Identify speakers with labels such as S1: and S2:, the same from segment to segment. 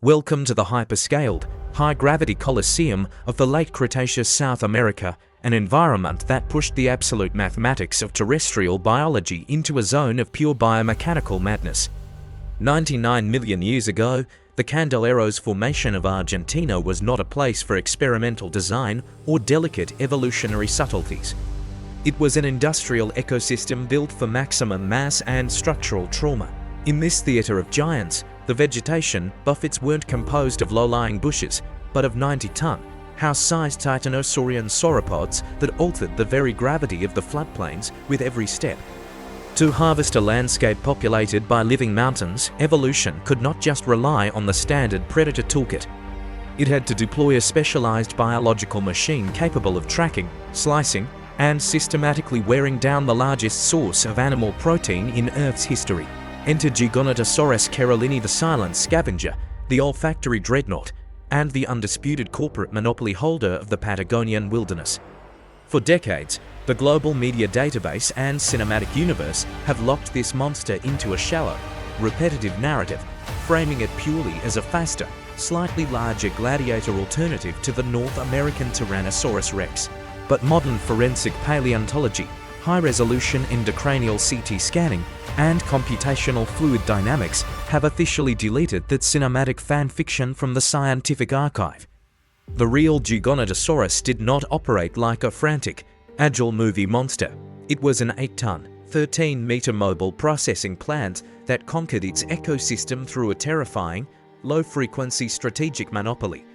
S1: Welcome to the hyperscaled, high-gravity Colosseum of the late Cretaceous South America, an environment that pushed the absolute mathematics of terrestrial biology into a zone of pure biomechanical madness. 99 million years ago, the Candeleros Formation of Argentina was not a place for experimental design or delicate evolutionary subtleties. It was an industrial ecosystem built for maximum mass and structural trauma. In this theatre of giants, the vegetation buffets weren't composed of low-lying bushes, but of 90-ton, house-sized titanosaurian sauropods that altered the very gravity of the floodplains with every step. To harvest a landscape populated by living mountains, evolution could not just rely on the standard predator toolkit. It had to deploy a specialized biological machine capable of tracking, slicing, and systematically wearing down the largest source of animal protein in Earth's history. Enter Giganotosaurus carolinii, the silent scavenger, the olfactory dreadnought, and the undisputed corporate monopoly holder of the Patagonian wilderness. For decades, the global media database and cinematic universe have locked this monster into a shallow, repetitive narrative, framing it purely as a faster, slightly larger gladiator alternative to the North American Tyrannosaurus rex. But modern forensic paleontology, high-resolution intracranial CT scanning, and computational fluid dynamics have officially deleted that cinematic fan fiction from the scientific archive. The real Giganotosaurus did not operate like a frantic, agile movie monster. It was an 8-ton, 13-meter mobile processing plant that conquered its ecosystem through a terrifying, low-frequency strategic monopoly.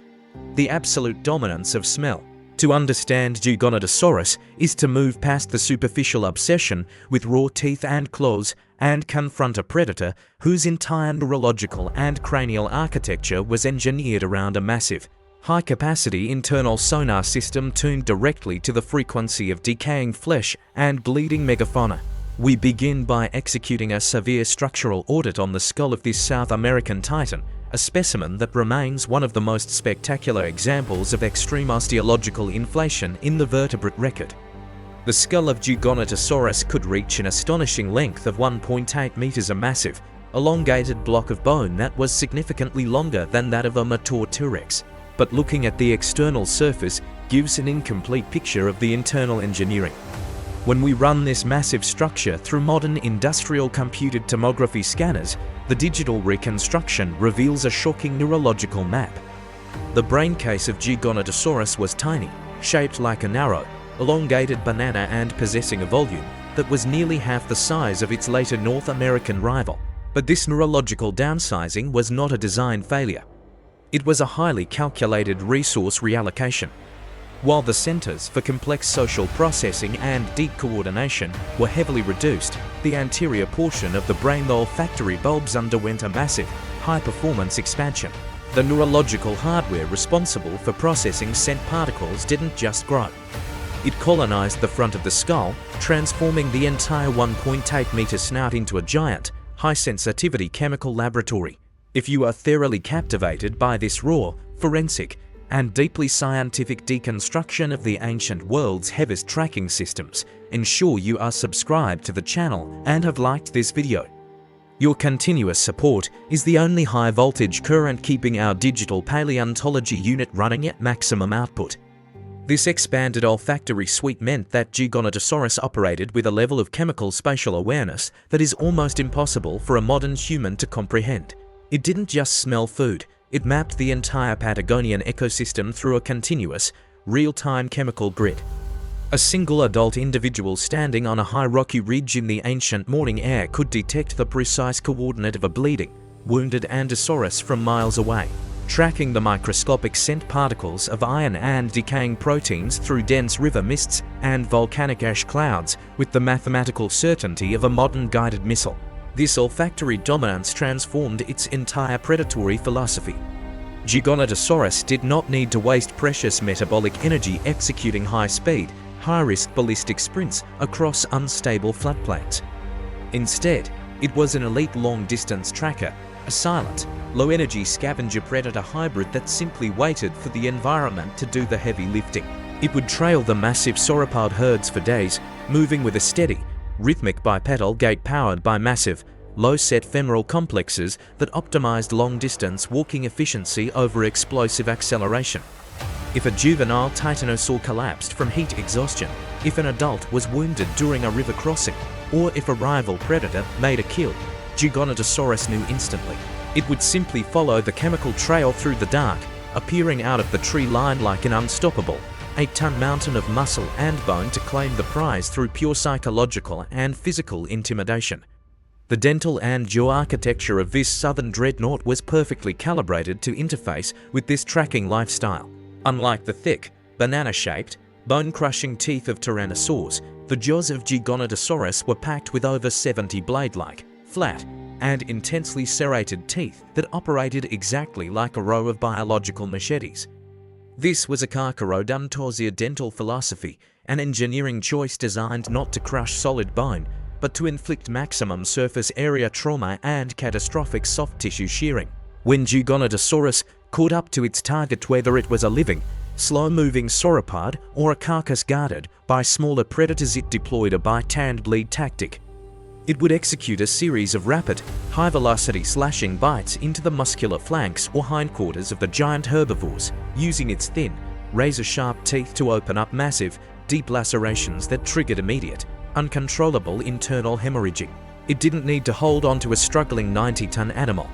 S1: The absolute dominance of smell. To understand Giganotosaurus is to move past the superficial obsession with raw teeth and claws and confront a predator whose entire neurological and cranial architecture was engineered around a massive, high-capacity internal sonar system tuned directly to the frequency of decaying flesh and bleeding megafauna. We begin by executing a severe structural audit on the skull of this South American titan, a specimen that remains one of the most spectacular examples of extreme osteological inflation in the vertebrate record. The skull of Giganotosaurus could reach an astonishing length of 1.8 meters, a massive, elongated block of bone that was significantly longer than that of a mature T-Rex. But looking at the external surface gives an incomplete picture of the internal engineering. When we run this massive structure through modern industrial computed tomography scanners, the digital reconstruction reveals a shocking neurological map. The brain case of Giganotosaurus was tiny, shaped like a narrow, elongated banana and possessing a volume that was nearly half the size of its later North American rival. But this neurological downsizing was not a design failure. It was a highly calculated resource reallocation. While the centers for complex social processing and deep coordination were heavily reduced, the anterior portion of the brain, the olfactory bulbs, underwent a massive, high-performance expansion. The neurological hardware responsible for processing scent particles didn't just grow. It colonized the front of the skull, transforming the entire 1.8-meter snout into a giant, high-sensitivity chemical laboratory. If you are thoroughly captivated by this raw, forensic, and deeply scientific deconstruction of the ancient world's heaviest tracking systems, ensure you are subscribed to the channel and have liked this video. Your continuous support is the only high-voltage current keeping our digital paleontology unit running at maximum output. This expanded olfactory suite meant that Giganotosaurus operated with a level of chemical spatial awareness that is almost impossible for a modern human to comprehend. It didn't just smell food. It mapped the entire Patagonian ecosystem through a continuous, real-time chemical grid. A single adult individual standing on a high rocky ridge in the ancient morning air could detect the precise coordinate of a bleeding, wounded Ankylosaurus from miles away, tracking the microscopic scent particles of iron and decaying proteins through dense river mists and volcanic ash clouds with the mathematical certainty of a modern guided missile. This olfactory dominance transformed its entire predatory philosophy. Giganotosaurus did not need to waste precious metabolic energy executing high-speed, high-risk ballistic sprints across unstable floodplains. Instead, it was an elite long-distance tracker, a silent, low-energy scavenger-predator hybrid that simply waited for the environment to do the heavy lifting. It would trail the massive sauropod herds for days, moving with a steady, rhythmic bipedal gait powered by massive, low-set femoral complexes that optimized long-distance walking efficiency over explosive acceleration. If a juvenile titanosaur collapsed from heat exhaustion, if an adult was wounded during a river crossing, or if a rival predator made a kill, Giganotosaurus knew instantly. It would simply follow the chemical trail through the dark, appearing out of the tree line like an unstoppable 8-ton mountain of muscle and bone to claim the prize through pure psychological and physical intimidation. The dental and jaw architecture of this southern dreadnought was perfectly calibrated to interface with this tracking lifestyle. Unlike the thick, banana-shaped, bone-crushing teeth of tyrannosaurs, the jaws of Giganotosaurus were packed with over 70 blade-like, flat, and intensely serrated teeth that operated exactly like a row of biological machetes. This was a Carcharodontosaur dental philosophy, an engineering choice designed not to crush solid bone, but to inflict maximum surface area trauma and catastrophic soft tissue shearing. When Giganotosaurus caught up to its target, whether it was a living, slow-moving sauropod or a carcass guarded by smaller predators, it deployed a bite and bleed tactic. It would execute a series of rapid, high-velocity slashing bites into the muscular flanks or hindquarters of the giant herbivores, using its thin, razor-sharp teeth to open up massive, deep lacerations that triggered immediate, uncontrollable internal hemorrhaging. It didn't need to hold on to a struggling 90-ton animal.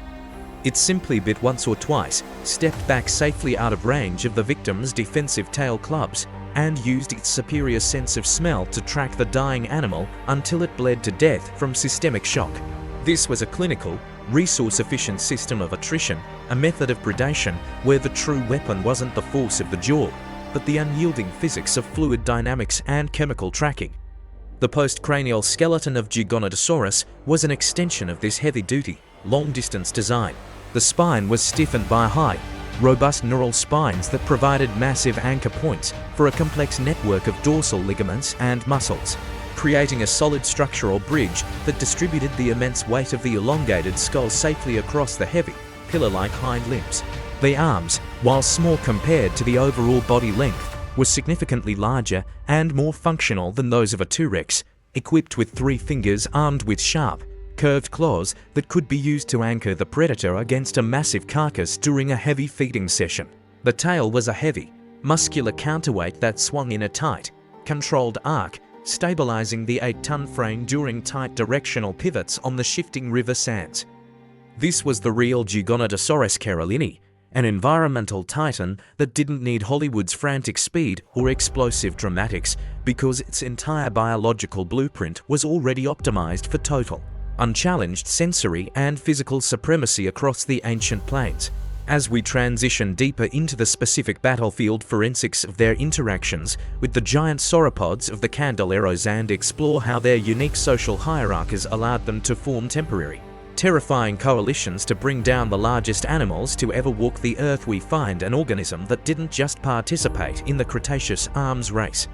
S1: It simply bit once or twice, stepped back safely out of range of the victim's defensive tail clubs, and used its superior sense of smell to track the dying animal until it bled to death from systemic shock. This was a clinical, resource-efficient system of attrition, a method of predation where the true weapon wasn't the force of the jaw, but the unyielding physics of fluid dynamics and chemical tracking. The postcranial skeleton of Giganotosaurus was an extension of this heavy-duty, long-distance design. The spine was stiffened by high, robust neural spines that provided massive anchor points for a complex network of dorsal ligaments and muscles, creating a solid structural bridge that distributed the immense weight of the elongated skull safely across the heavy, pillar-like hind limbs. The arms, while small compared to the overall body length, were significantly larger and more functional than those of a T-Rex, equipped with 3 fingers armed with sharp, curved claws that could be used to anchor the predator against a massive carcass during a heavy feeding session. The tail was a heavy, muscular counterweight that swung in a tight, controlled arc, stabilizing the 8-ton frame during tight directional pivots on the shifting river sands. This was the real Giganotosaurus carolinii, an environmental titan that didn't need Hollywood's frantic speed or explosive dramatics because its entire biological blueprint was already optimized for total, unchallenged sensory and physical supremacy across the ancient plains. As we transition deeper into the specific battlefield forensics of their interactions with the giant sauropods of the Candeleros and explore how their unique social hierarchies allowed them to form temporary, terrifying coalitions to bring down the largest animals to ever walk the earth, we find an organism that didn't just participate in the Cretaceous arms race.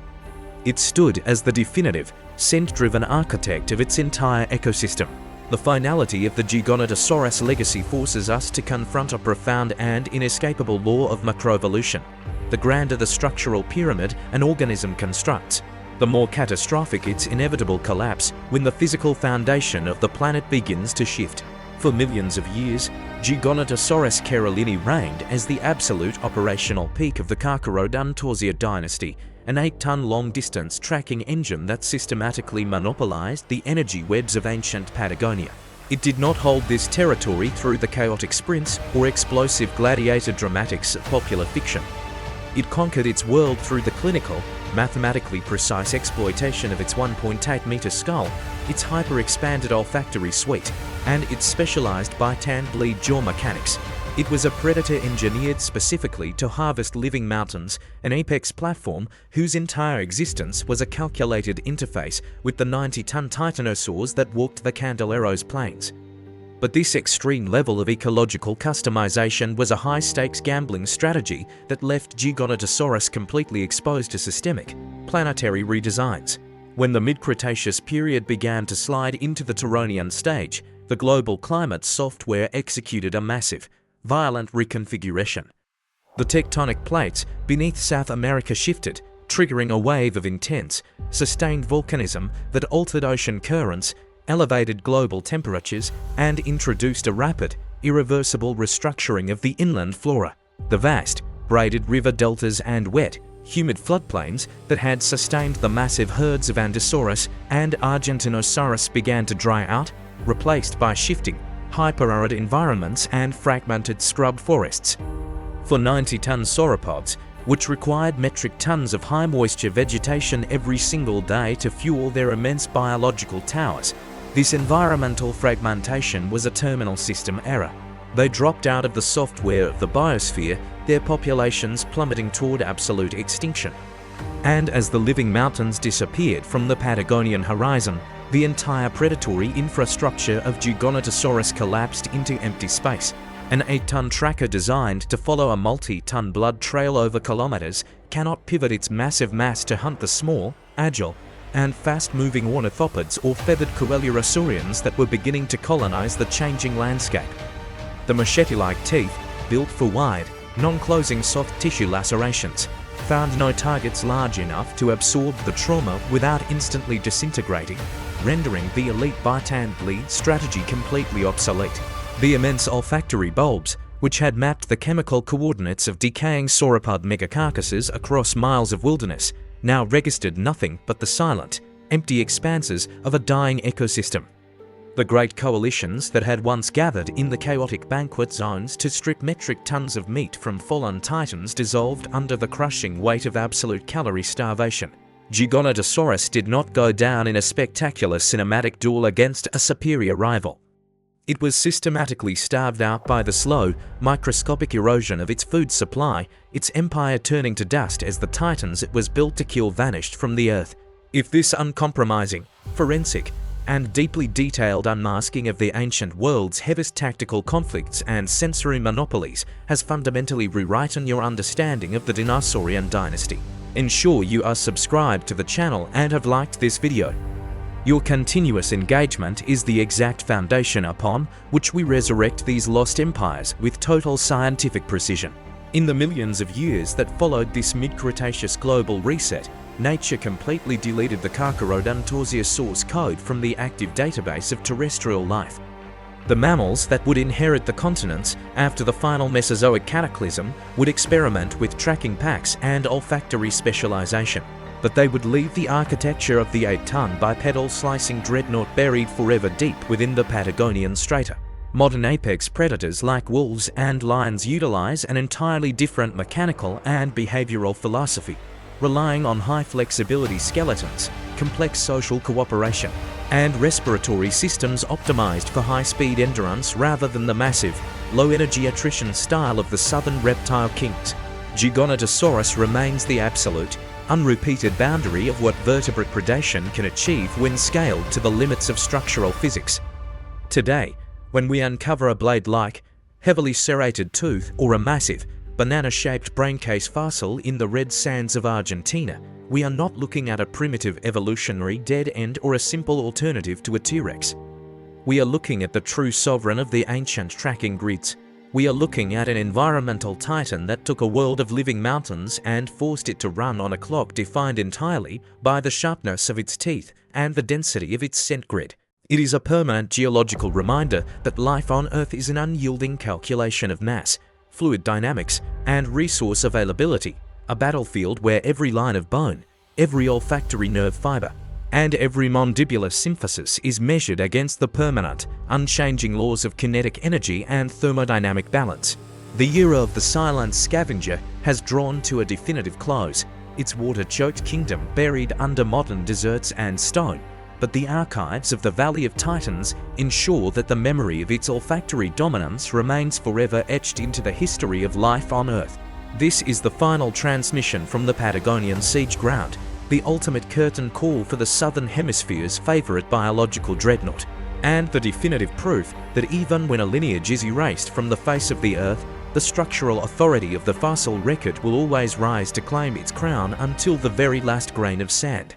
S1: It stood as the definitive, scent-driven architect of its entire ecosystem. The finality of the Giganotosaurus legacy forces us to confront a profound and inescapable law of macroevolution. The grander the structural pyramid an organism constructs, the more catastrophic its inevitable collapse when the physical foundation of the planet begins to shift. For millions of years, Giganotosaurus carolinii reigned as the absolute operational peak of the Carcharodontosaur dynasty, an 8-ton long-distance tracking engine that systematically monopolized the energy webs of ancient Patagonia. It did not hold this territory through the chaotic sprints or explosive gladiator dramatics of popular fiction. It conquered its world through the clinical, mathematically precise exploitation of its 1.8-meter skull, its hyper-expanded olfactory suite, and its specialized bite and bleed jaw mechanics. It was a predator engineered specifically to harvest living mountains, an apex platform whose entire existence was a calculated interface with the 90-ton titanosaurs that walked the Candeleros plains. But this extreme level of ecological customization was a high-stakes gambling strategy that left Giganotosaurus completely exposed to systemic, planetary redesigns. When the mid-Cretaceous period began to slide into the Turonian stage, the global climate software executed a massive, violent reconfiguration. The tectonic plates beneath South America shifted, triggering a wave of intense, sustained volcanism that altered ocean currents, elevated global temperatures, and introduced a rapid, irreversible restructuring of the inland flora. The vast, braided river deltas and wet, humid floodplains that had sustained the massive herds of Ankylosaurus and Giganotosaurus began to dry out, replaced by shifting, hyperarid environments and fragmented scrub forests. For 90-ton sauropods, which required metric tons of high-moisture vegetation every single day to fuel their immense biological towers, this environmental fragmentation was a terminal system error. They dropped out of the software of the biosphere, their populations plummeting toward absolute extinction. And as the living mountains disappeared from the Patagonian horizon, the entire predatory infrastructure of Giganotosaurus collapsed into empty space. An 8-ton tracker designed to follow a multi-ton blood trail over kilometers cannot pivot its massive mass to hunt the small, agile, and fast-moving ornithopods or feathered coelurosaurians that were beginning to colonize the changing landscape. The machete-like teeth, built for wide, non-closing soft tissue lacerations, found no targets large enough to absorb the trauma without instantly disintegrating, rendering the elite bite and bleed strategy completely obsolete. The immense olfactory bulbs, which had mapped the chemical coordinates of decaying sauropod megacarcasses across miles of wilderness, now registered nothing but the silent, empty expanses of a dying ecosystem. The great coalitions that had once gathered in the chaotic banquet zones to strip metric tons of meat from fallen titans dissolved under the crushing weight of absolute calorie starvation. Giganotosaurus did not go down in a spectacular cinematic duel against a superior rival. It was systematically starved out by the slow, microscopic erosion of its food supply, its empire turning to dust as the titans it was built to kill vanished from the earth. If this uncompromising, forensic, and deeply detailed unmasking of the ancient world's heaviest tactical conflicts and sensory monopolies has fundamentally rewritten your understanding of the dinosaurian dynasty, ensure you are subscribed to the channel and have liked this video. Your continuous engagement is the exact foundation upon which we resurrect these lost empires with total scientific precision. In the millions of years that followed this mid-Cretaceous global reset, nature completely deleted the Carcharodontosaurus source code from the active database of terrestrial life. The mammals that would inherit the continents after the final Mesozoic cataclysm would experiment with tracking packs and olfactory specialization, but they would leave the architecture of the 8-ton bipedal slicing dreadnought buried forever deep within the Patagonian strata. Modern apex predators like wolves and lions utilize an entirely different mechanical and behavioral philosophy, relying on high flexibility skeletons, complex social cooperation, and respiratory systems optimized for high-speed endurance rather than the massive, low-energy attrition style of the southern reptile kings. Giganotosaurus remains the absolute, unrepeated boundary of what vertebrate predation can achieve when scaled to the limits of structural physics. Today, when we uncover a blade-like, heavily serrated tooth or a massive, banana-shaped braincase fossil in the red sands of Argentina, we are not looking at a primitive evolutionary dead end or a simple alternative to a T-Rex. We are looking at the true sovereign of the ancient tracking grids. We are looking at an environmental titan that took a world of living mountains and forced it to run on a clock defined entirely by the sharpness of its teeth and the density of its scent grid. It is a permanent geological reminder that life on Earth is an unyielding calculation of mass, fluid dynamics, and resource availability, a battlefield where every line of bone, every olfactory nerve fiber, and every mandibular symphysis is measured against the permanent, unchanging laws of kinetic energy and thermodynamic balance. The era of the silent scavenger has drawn to a definitive close, its water-choked kingdom buried under modern deserts and stone, but the archives of the Valley of Titans ensure that the memory of its olfactory dominance remains forever etched into the history of life on Earth. This is the final transmission from the Patagonian siege ground, the ultimate curtain call for the Southern Hemisphere's favorite biological dreadnought, and the definitive proof that even when a lineage is erased from the face of the Earth, the structural authority of the fossil record will always rise to claim its crown until the very last grain of sand.